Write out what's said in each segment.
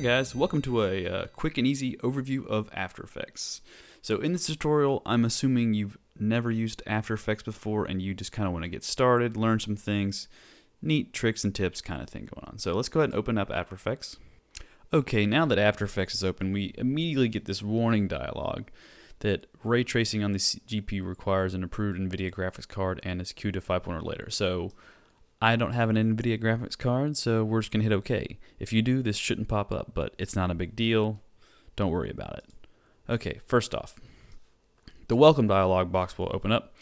Guys, welcome to a quick and easy overview of After Effects. So in this tutorial, I'm assuming you've never used After Effects before and you just kind of want to get started, learn some things, neat tricks and tips kind of thing going on. So let's go ahead and open up After Effects. Okay, now that After Effects is open, we immediately get this warning dialog that ray tracing on the GPU requires an approved NVIDIA graphics card and is queued to 5.0 or later. So I don't have an NVIDIA graphics card, so we're just going to hit OK. If you do, this shouldn't pop up, but it's not a big deal. Don't worry about it. Okay, first off, the welcome dialog box will open up,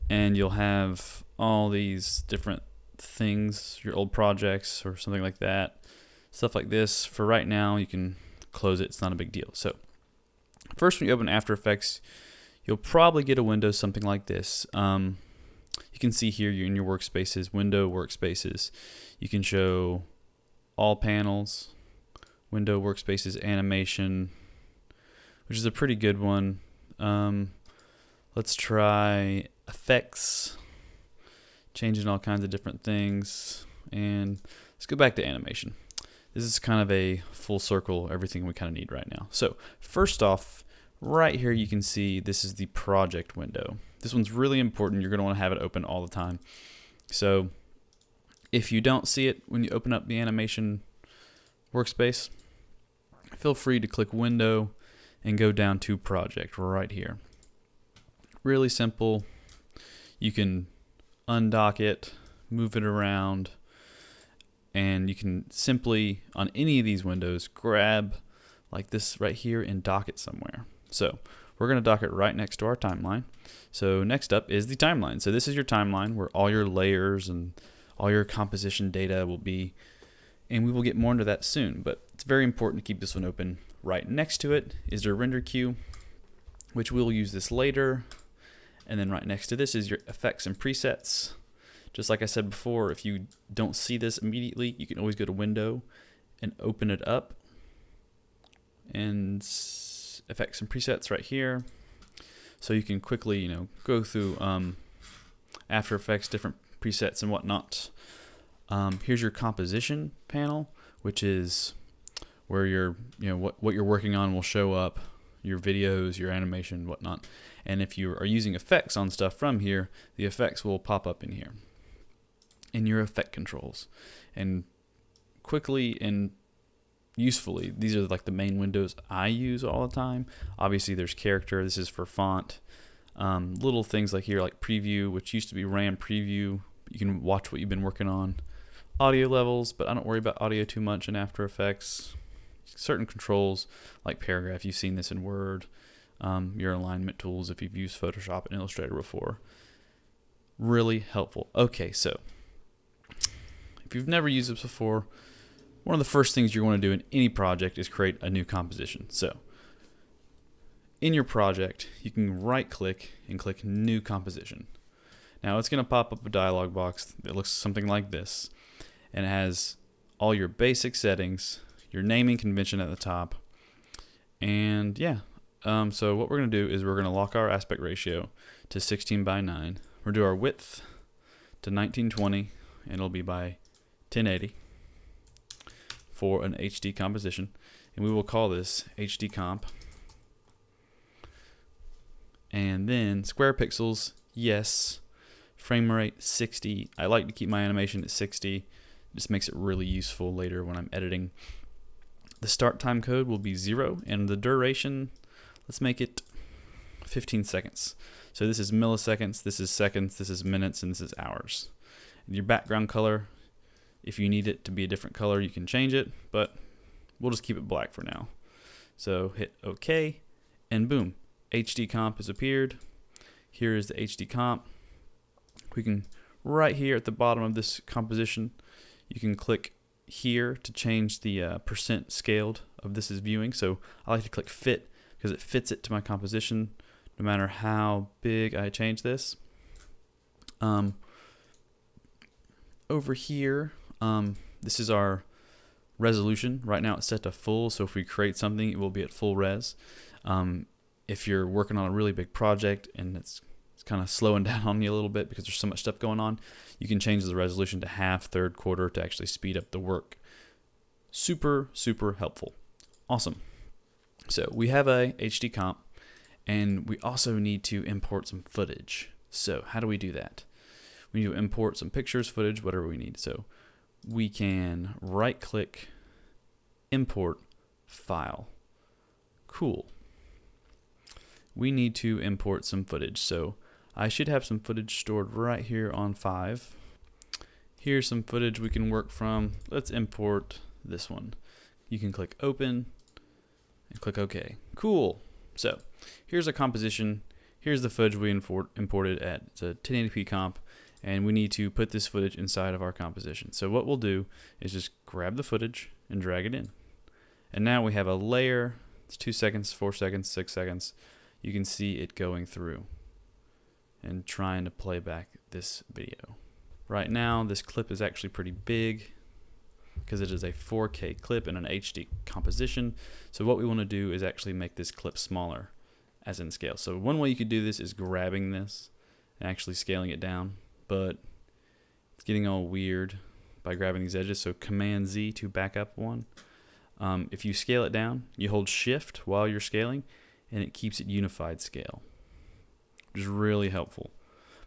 and you'll have all these different things, your old projects or something like that, stuff like this. For right now, you can close it. It's not a big deal. So first, when you open After Effects, you'll probably get a window something like this. You can see here you're in your workspaces, window workspaces. You can show all panels, window workspaces, animation, which is a pretty good one. Let's try effects, changing all kinds of different things. And let's go back to animation. This is kind of a full circle, everything we kind of need right now. So first off, right here you can see this is the project window. This one's really important. You're going to want to have it open all the time. So if you don't see it when you open up the animation workspace, feel free to click window and go down to project right here. Really simple. You can undock it, move it around, and you can simply on any of these windows grab like this right here and dock it somewhere. So we're going to dock it right next to our timeline. So next up is the timeline. So this is your timeline where all your layers and all your composition data will be, and we will get more into that soon, but it's very important to keep this one open. Right next to it is your render queue, which we'll use this later. And then right next to this is your effects and presets. Just like I said before, if you don't see this immediately, you can always go to window and open it up. And effects and presets right here, so you can quickly go through After Effects, different presets and whatnot. Here's your composition panel, which is where your what you're working on will show up, your videos, your animation, whatnot. And if you are using effects on stuff from here, the effects will pop up in here in your effect controls. And quickly and usefully, these are like the main windows I use all the time. Obviously there's character, this is for font. Little things like here like preview, which used to be RAM preview. You can watch what you've been working on. Audio levels, but I don't worry about audio too much in After Effects. Certain controls like paragraph, you've seen this in Word. Your alignment tools if you've used Photoshop and Illustrator before. Really helpful. Okay, so if you've never used this before, one of the first things you want to do in any project is create a new composition. So in your project, you can right click and click new composition. Now it's going to pop up a dialog box that looks something like this, and it has all your basic settings, your naming convention at the top, and yeah. So what we're going to do is we're going to lock our aspect ratio to 16:9. We're going to do our width to 1920, and it'll be by 1080. For an HD composition, and we will call this HD comp. And then square pixels, yes. Frame rate 60. I like to keep my animation at 60. It just makes it really useful later when I'm editing. The start time code will be 0, and the duration, let's make it 15 seconds. So this is milliseconds, this is seconds, this is minutes, and this is hours. And your background color, if you need it to be a different color, you can change it, but we'll just keep it black for now. So hit OK, and boom, HD comp has appeared. Here is the HD comp. We can, right here at the bottom of this composition, you can click here to change the percent scaled of this is viewing. So I like to click fit because it fits it to my composition no matter how big I change this. Over here, this is our resolution. Right now it's set to full, so if we create something, it will be at full res. If you're working on a really big project and it's kind of slowing down on you a little bit because there's so much stuff going on, you can change the resolution to half, third, quarter to actually speed up the work. Super, super helpful. Awesome. So we have a HD comp, and we also need to import some footage. So how do we do that? We need to import some pictures, footage, whatever we need. So we can right-click, import file. Cool. We need to import some footage. So I should have some footage stored right here on 5. Here's some footage we can work from. Let's import this one. You can click open and click OK. Cool. So here's a composition. Here's the footage we imported at it's a 1080p comp, and we need to put this footage inside of our composition. So what we'll do is just grab the footage and drag it in. And now we have a layer. It's 2 seconds, 4 seconds, 6 seconds. You can see it going through and trying to play back this video. Right now, this clip is actually pretty big because it is a 4K clip in an HD composition. So what we want to do is actually make this clip smaller as in scale. So one way you could do this is grabbing this and actually scaling it down, but it's getting all weird by grabbing these edges. So Command Z to back up one. If you scale it down, you hold Shift while you're scaling, and it keeps it unified scale, which is really helpful.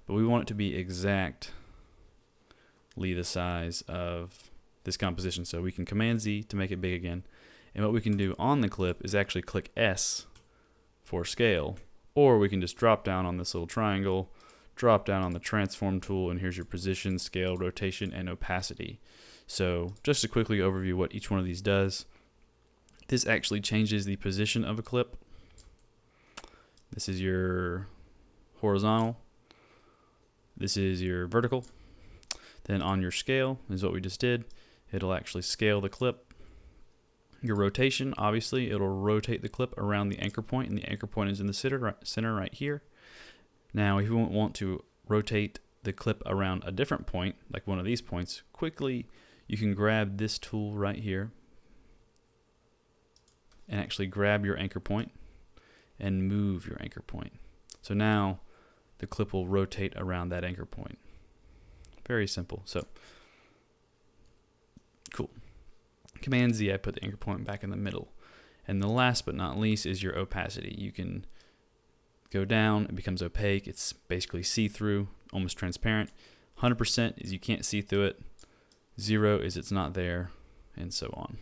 But we want it to be exactly the size of this composition. So we can Command Z to make it big again. And what we can do on the clip is actually click S for scale, or we can just drop down on this little triangle, drop down on the transform tool, and here's your position, scale, rotation, and opacity. So just to quickly overview what each one of these does, this actually changes the position of a clip. This is your horizontal. This is your vertical. Then on your scale is what we just did. It'll actually scale the clip. Your rotation, obviously, it'll rotate the clip around the anchor point, and the anchor point is in the center right here. Now, if you want to rotate the clip around a different point, like one of these points, quickly, you can grab this tool right here and actually grab your anchor point and move your anchor point. So now the clip will rotate around that anchor point. Very simple. So cool. Command Z, I put the anchor point back in the middle. And the last but not least is your opacity. You can go down, it becomes opaque. It's basically see-through, almost transparent. 100% is you can't see through it. 0 is it's not there, and so on.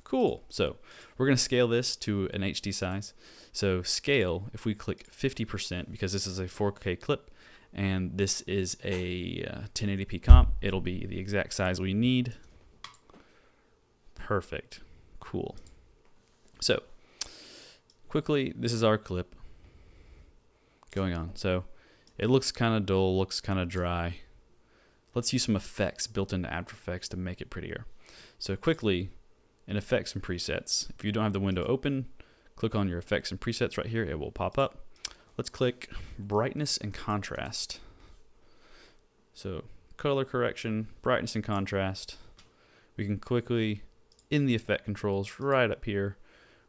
Cool. So we're going to scale this to an HD size. So scale, if we click 50%, because this is a 4K clip, and this is a 1080p comp, it'll be the exact size we need. Perfect. Cool. So quickly, this is our clip going on. So it looks kind of dull, looks kind of dry. Let's use some effects built into After Effects to make it prettier. So quickly, in Effects and Presets, if you don't have the window open, click on your Effects and Presets right here. It will pop up. Let's click Brightness and Contrast. So color correction, brightness and contrast. We can quickly, in the effect controls right up here,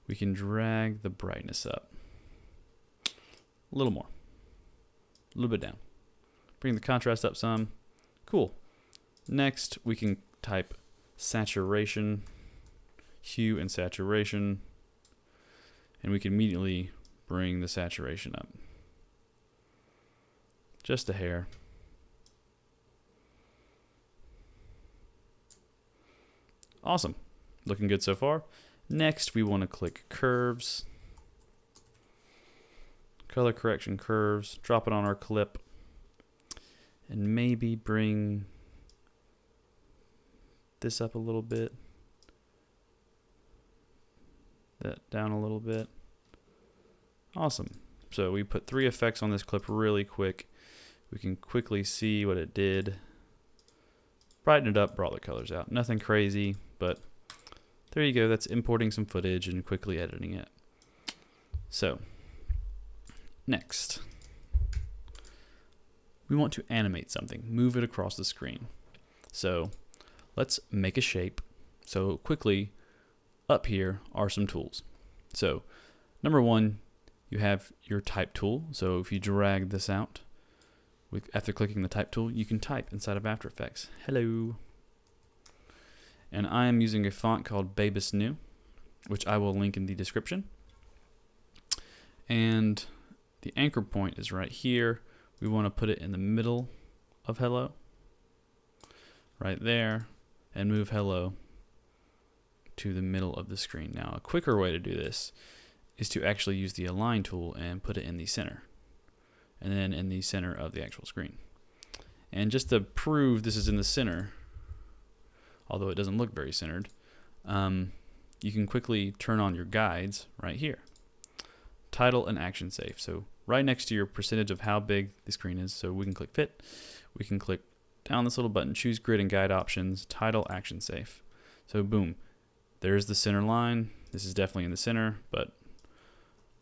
we can drag the brightness up. A little more. A little bit down. Bring the contrast up some. Cool. Next, we can type saturation, hue and saturation, and we can immediately bring the saturation up. Just a hair. Awesome. Looking good so far. Next, we want to click curves. Color correction curves. Drop it on our clip. And maybe bring this up a little bit. That down a little bit. Awesome. So we put 3 effects on this clip really quick. We can quickly see what it did. Brighten it up, brought the colors out. Nothing crazy, but there you go. That's importing some footage and quickly editing it. So next, we want to animate something, move it across the screen. So let's make a shape. So quickly, up here are some tools. So number 1, you have your type tool. So if you drag this out, after clicking the type tool, you can type inside of After Effects. Hello. And I am using a font called Babus New. which I will link in the description. And the anchor point is right here. We want to put it in the middle of hello, right there, and move hello to the middle of the screen. Now, a quicker way to do this is to actually use the align tool and put it in the center, and then in the center of the actual screen. And just to prove this is in the center, although it doesn't look very centered, you can quickly turn on your guides right here. Title and action safe. So right next to your percentage of how big the screen is. So we can click fit. We can click down this little button, choose grid and guide options, title, action safe. So boom, there's the center line. This is definitely in the center, but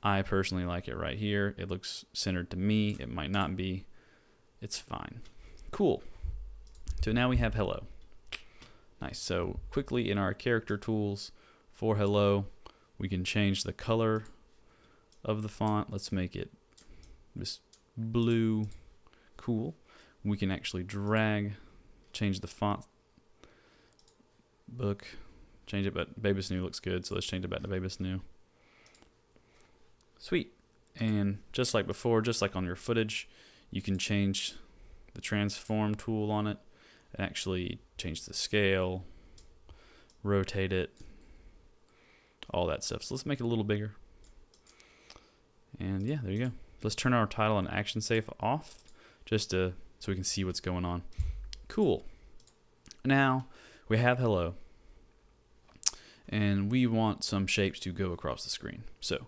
I personally like it right here. It looks centered to me. It might not be. It's fine. Cool. So now we have hello. Nice. So quickly in our character tools for hello, we can change the color of the font. Let's make it this blue. Cool. We can actually drag, change the font book, change it, but Babus New looks good, so let's change it back to Babus New. Sweet. And just like before, just like on your footage, you can change the transform tool on it and actually change the scale, rotate it, all that stuff. So let's make it a little bigger. And yeah, there you go. Let's turn our title and action safe off just so we can see what's going on. Cool. Now we have hello, and we want some shapes to go across the screen. So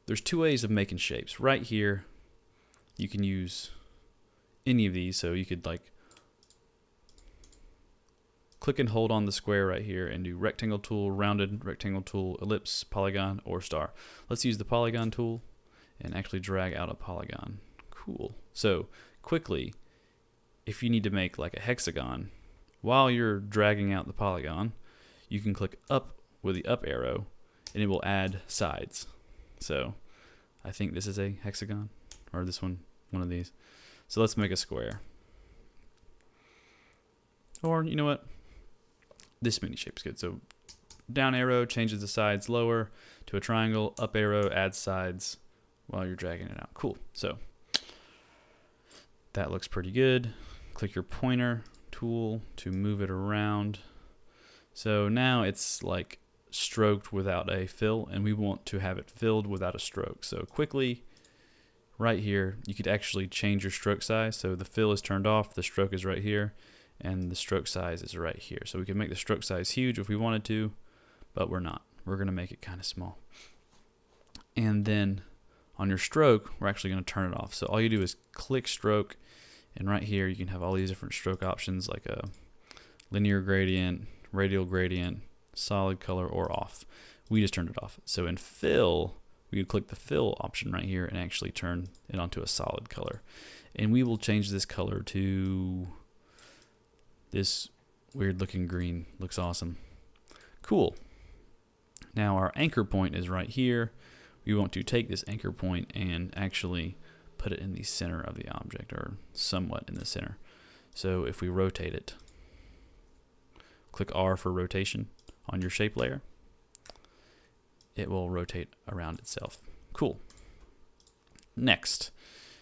there's two ways of making shapes. Right here, you can use any of these. So you could like click and hold on the square right here and do rectangle tool, rounded rectangle tool, ellipse, polygon, or star. Let's use the polygon tool and actually drag out a polygon. Cool. So quickly, if you need to make like a hexagon, while you're dragging out the polygon, you can click up with the up arrow and it will add sides. So I think this is a hexagon, or this one of these. So let's make a square. Or you know what? This mini shape's good. So down arrow changes the sides lower to a triangle, up arrow adds sides while you're dragging it out. Cool. So that looks pretty good. Click your pointer tool to move it around. So now it's like stroked without a fill, and we want to have it filled without a stroke. So quickly, right here, you could actually change your stroke size. So the fill is turned off, the stroke is right here, and the stroke size is right here. So we can make the stroke size huge if we wanted to, but we're not. We're going to make it kind of small. And then on your stroke, we're actually going to turn it off. So all you do is click stroke, and right here you can have all these different stroke options like a linear gradient, radial gradient, solid color, or off. We just turned it off. So in fill, we would click the fill option right here and actually turn it onto a solid color. And we will change this color to this weird looking green. Looks awesome. Cool. Now our anchor point is right here. We want to take this anchor point and actually put it in the center of the object, or somewhat in the center. So if we rotate it, click R for rotation on your shape layer, it will rotate around itself. Cool. Next,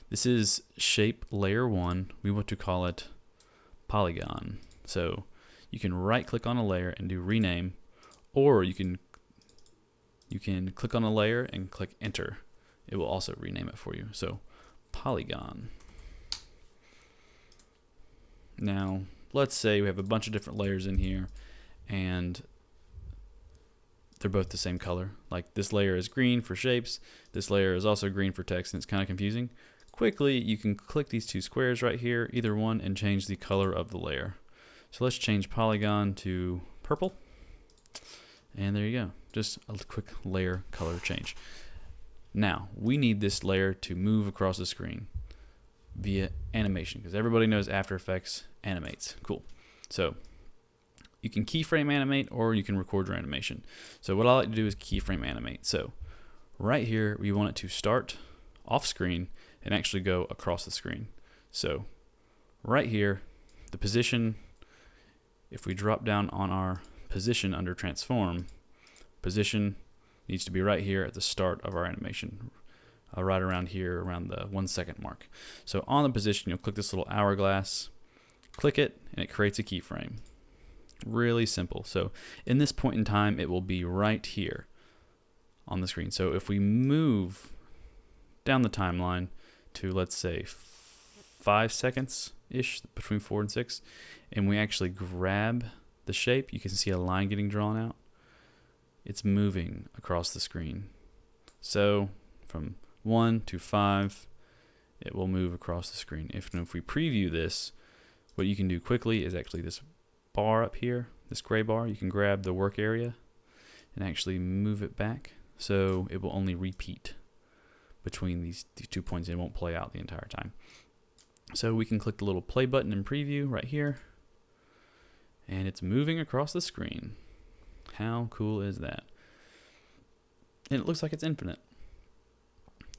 this is shape layer 1. We want to call it polygon. So you can right click on a layer and do rename, or you can click on a layer and click enter. It will also rename it for you. So polygon. Now let's say we have a bunch of different layers in here and they're both the same color. Like this layer is green for shapes, this layer is also green for text, and it's kind of confusing. Quickly, you can click these two squares right here, either one, and change the color of the layer. So let's change polygon to purple, and there you go. Just a quick layer color change. Now we need this layer to move across the screen via animation, because everybody knows After Effects animates. Cool. So you can keyframe animate, or you can record your animation. So what I like to do is keyframe animate. So right here, we want it to start off screen and actually go across the screen. So right here, the position, if we drop down on our position under transform, position needs to be right here at the start of our animation, right around here, around the 1 second mark. So on the position, you'll click this little hourglass, click it, and it creates a keyframe. Really simple. So in this point in time, it will be right here on the screen. So if we move down the timeline to, let's say, 5 seconds-ish, between 4 and 6, and we actually grab the shape, you can see a line getting drawn out. It's moving across the screen. So from 1 to 5, it will move across the screen. If we preview this, what you can do quickly is actually this bar up here, this gray bar, you can grab the work area and actually move it back, so it will only repeat between these 2 points. It won't play out the entire time. So we can click the little play button in preview right here, and it's moving across the screen. How cool is that? And it looks like it's infinite,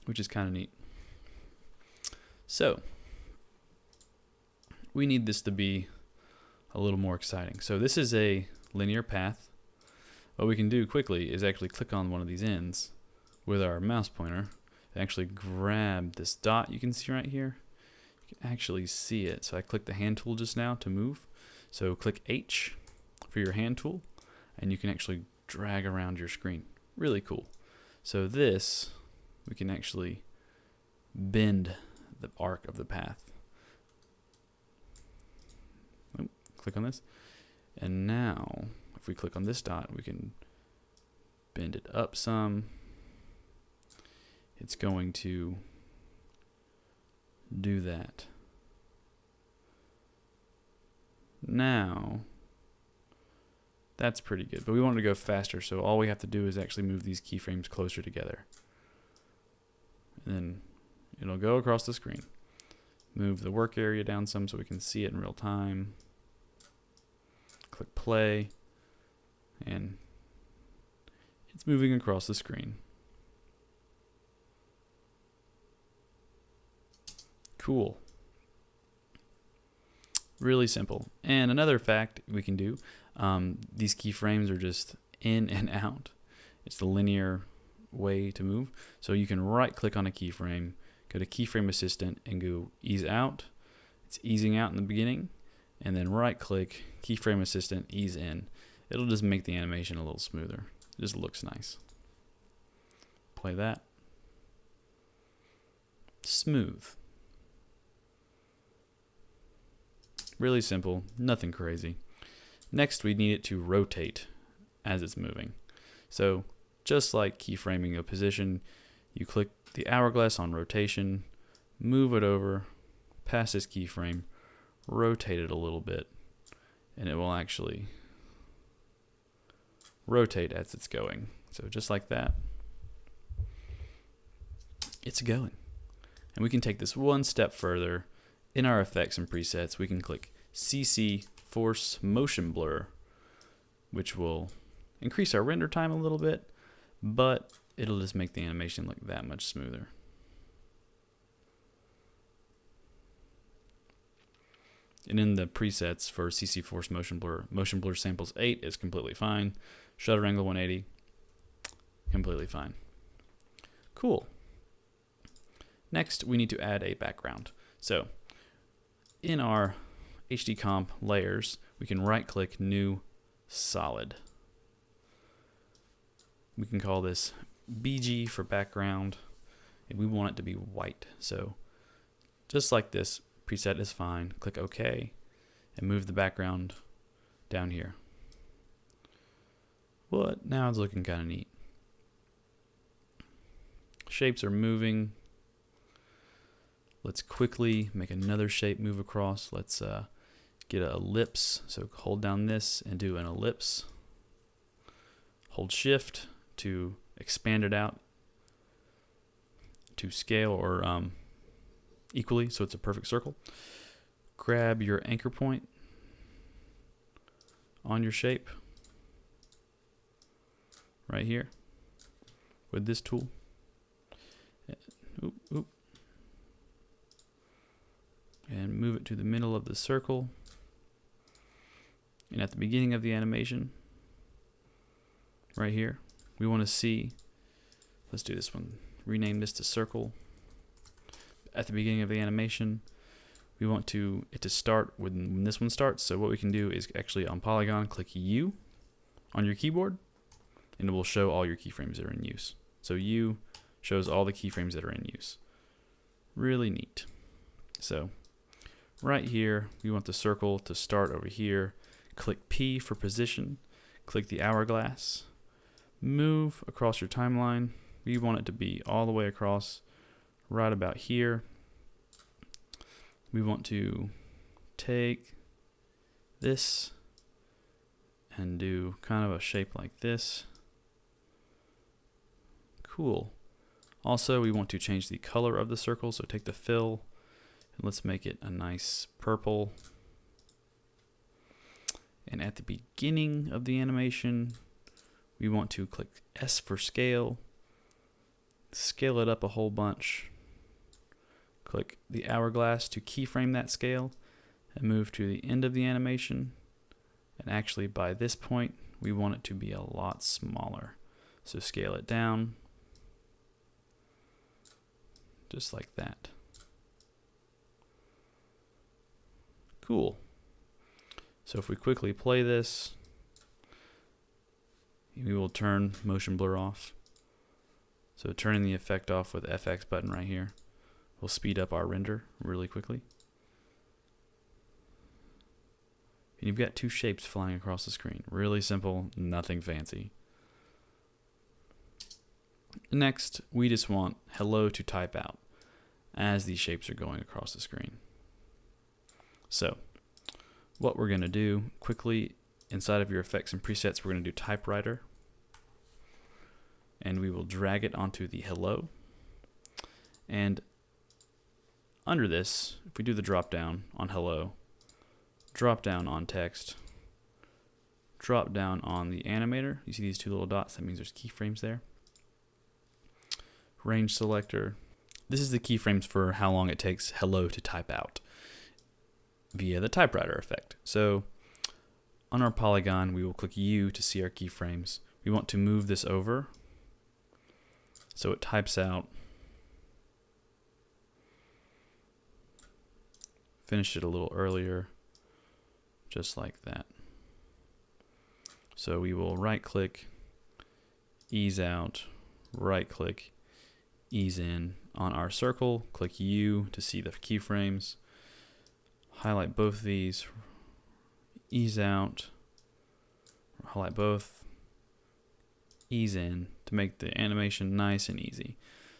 which is kind of neat. So we need this to be a little more exciting. So this is a linear path. What we can do quickly is actually click on one of these ends with our mouse pointer and actually grab this dot you can see right here. You can actually see it. So I clicked the hand tool just now to move. So click H for your hand tool, and you can actually drag around your screen. Really cool. So this, we can actually bend the arc of the path. Click on this, and now if we click on this dot, we can bend it up some. It's going to do that. Now that's pretty good, but we want to go faster, so all we have to do is actually move these keyframes closer together, and then it'll go across the screen. Move the work area down some so we can see it in real time. Click play, and it's moving across the screen. Cool. Really simple. And another fact we can do, these keyframes are just in and out. It's the linear way to move. So you can right click on a keyframe, go to keyframe assistant, and go ease out. It's easing out in the beginning, and then right click, keyframe assistant, ease in. It'll just make the animation a little smoother. It just looks nice. Play that. Smooth. Really simple, nothing crazy. Next, we need it to rotate as it's moving. So just like keyframing a position, you click the hourglass on rotation, move it over past this keyframe, rotate it a little bit, and it will actually rotate as it's going. So just like that, it's going. And we can take this one step further. In our effects and presets, we can click CC Force Motion Blur, which will increase our render time a little bit, but it'll just make the animation look that much smoother. And in the presets for CC Force Motion Blur samples 8 is completely fine. Shutter angle 180, completely fine. Cool. Next, we need to add a background. So in our HD comp layers, we can right click New Solid. We can call this BG for background, and we want it to be white. So just like this preset is fine, click OK and move the background down here. But now it's looking kind of neat. Shapes are moving. Let's quickly make another shape move across. Let's get an ellipse. So hold down this and do an ellipse. Hold shift to expand it out to scale or equally, so it's a perfect circle. Grab your anchor point on your shape right here with this tool. Oop, oop. And move it to the middle of the circle. And at the beginning of the animation, right here, we want to see, let's do this one, rename this to circle. At the beginning of the animation, we want it to start when this one starts. So what we can do is actually on polygon, click U on your keyboard, and it will show all your keyframes that are in use. So U shows all the keyframes that are in use. Really neat. So right here, we want the circle to start over here. Click P for position. Click the hourglass. Move across your timeline. We want it to be all the way across, right about here. We want to take this and do kind of a shape like this. Cool. Also, we want to change the color of the circle, so take the fill and let's make it a nice purple. And at the beginning of the animation, we want to click S for scale, scale it up a whole bunch, click the hourglass to keyframe that scale, and move to the end of the animation. And actually by this point, we want it to be a lot smaller. So scale it down, just like that. Cool. So if we quickly play this, we will turn motion blur off. So turning the effect off with the FX button right here will speed up our render really quickly. And you've got two shapes flying across the screen. Really simple, nothing fancy. Next, we just want hello to type out as these shapes are going across the screen. So what we're going to do quickly inside of your effects and presets, we're going to do typewriter, and we will drag it onto the hello. And under this, if we do the drop down on hello, drop down on text, drop down on the animator, you see these two little dots, that means there's keyframes there. Range selector, this is the keyframes for how long it takes hello to type out via the typewriter effect. So on our polygon, we will click U to see our keyframes. We want to move this over so it types out. Finish it a little earlier, just like that. So we will right click, ease out, right click, ease in. On our circle, click U to see the keyframes. Highlight both of these, ease out, highlight both, ease in to make the animation nice and easy.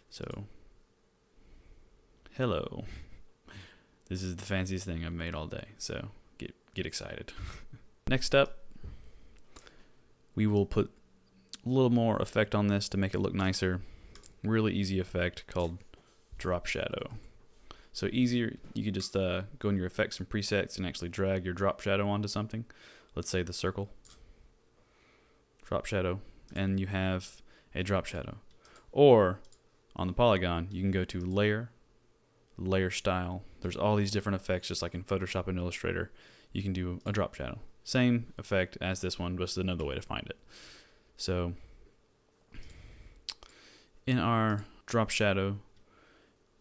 So, hello. This is the fanciest thing I've made all day, so get excited. Next up, we will put a little more effect on this to make it look nicer. Really easy effect called drop shadow. So easier, you could just go in your effects and presets and actually drag your drop shadow onto something. Let's say the circle. Drop shadow, and you have a drop shadow. Or on the polygon, you can go to layer, layer style. There's all these different effects, just like in Photoshop and Illustrator. You can do a drop shadow. Same effect as this one, just another way to find it. So in our drop shadow,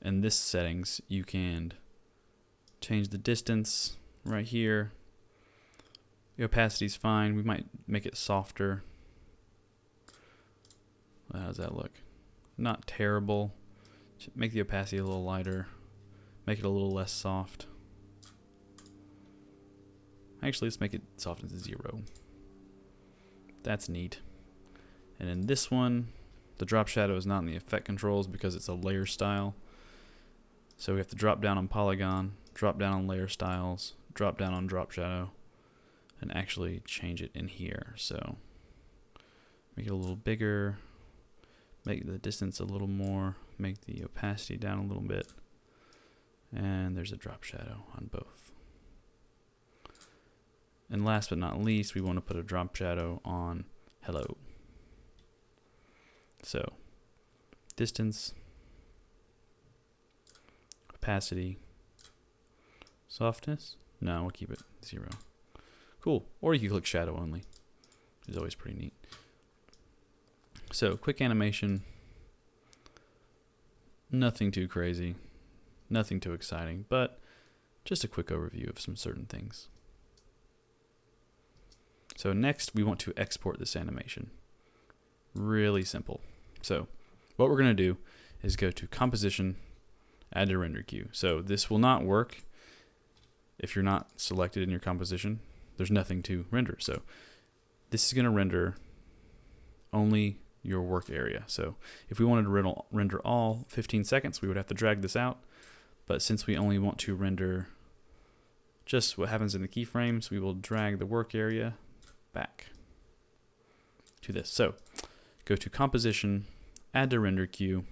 in this settings, you can change the distance right here. The opacity is fine. We might make it softer. How does that look? Not terrible. Make the opacity a little lighter. Make it a little less soft. Actually, let's make it softened to 0. That's neat. And in this one, the drop shadow is not in the effect controls because it's a layer style. So we have to drop down on polygon, drop down on layer styles, drop down on drop shadow, and actually change it in here. So make it a little bigger, make the distance a little more, make the opacity down a little bit, and there's a drop shadow on both. And last but not least, we want to put a drop shadow on hello. So distance, opacity, softness. No, we'll keep it 0. Cool. Or you can click shadow only, which is always pretty neat. So quick animation, nothing too crazy, nothing too exciting, but just a quick overview of some certain things. So next we want to export this animation. Really simple. So what we're going to do is go to composition, add to render queue. So this will not work if you're not selected in your composition. There's nothing to render. So this is going to render only your work area. So if we wanted to render all 15 seconds, we would have to drag this out. But since we only want to render just what happens in the keyframes, we will drag the work area back to this. So go to composition, add to render queue.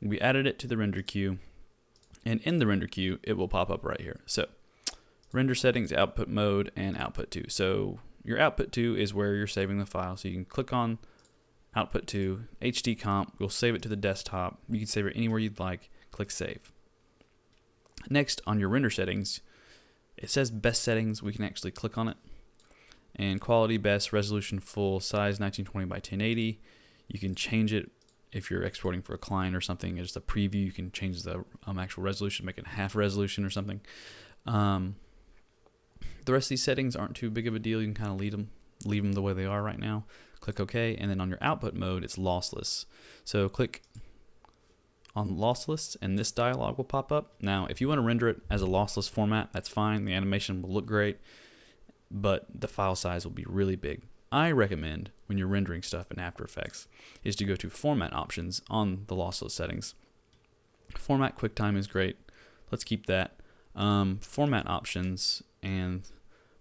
We added it to the render queue, and in the render queue, it will pop up right here. So render settings, output mode, and output to. So your output to is where you're saving the file. So you can click on output to, HD comp, we'll save it to the desktop. You can save it anywhere you'd like, click save. Next, on your render settings, it says best settings. We can actually click on it. And quality best, resolution full, size 1920 by 1080. You can change it if you're exporting for a client or something. It's a preview. You can change the actual resolution, make it half resolution or something. The rest of these settings aren't too big of a deal. You can kind of leave them the way they are right now. Click OK, and then on your output mode, it's lossless. So click on lossless, and this dialog will pop up. Now, if you want to render it as a lossless format, that's fine. The animation will look great, but the file size will be really big. I recommend, when you're rendering stuff in After Effects, is to go to Format Options on the lossless settings. Format QuickTime is great. Let's keep that. Format Options, and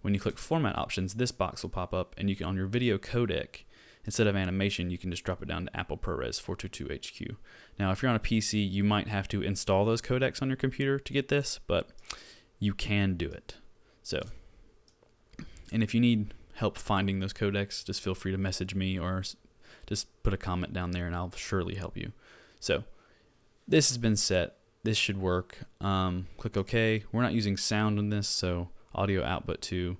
when you click Format Options, this box will pop up, and you can, on your video codec, instead of animation, you can just drop it down to Apple ProRes 422HQ. Now, if you're on a PC, you might have to install those codecs on your computer to get this, but you can do it. So, and if you need help finding those codecs, just feel free to message me or just put a comment down there and I'll surely help you. So this has been set. This should work. Click OK. We're not using sound in this, so audio output to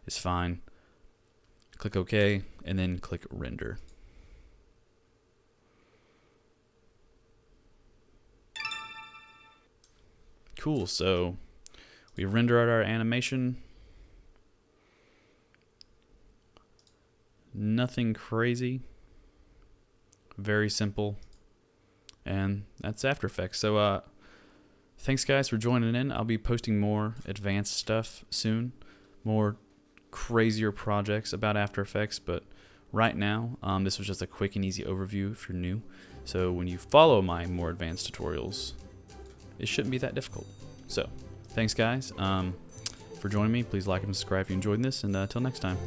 is fine. Click OK and then click render. Cool, so we rendered our animation. Nothing crazy, very simple, and that's After Effects. So thanks guys for joining in. I'll be posting more advanced stuff soon, more crazier projects about After Effects, but right now this was just a quick and easy overview if you're new. So when you follow my more advanced tutorials, it shouldn't be that difficult. So thanks guys for joining me. Please like and subscribe if you enjoyed this, and until next time.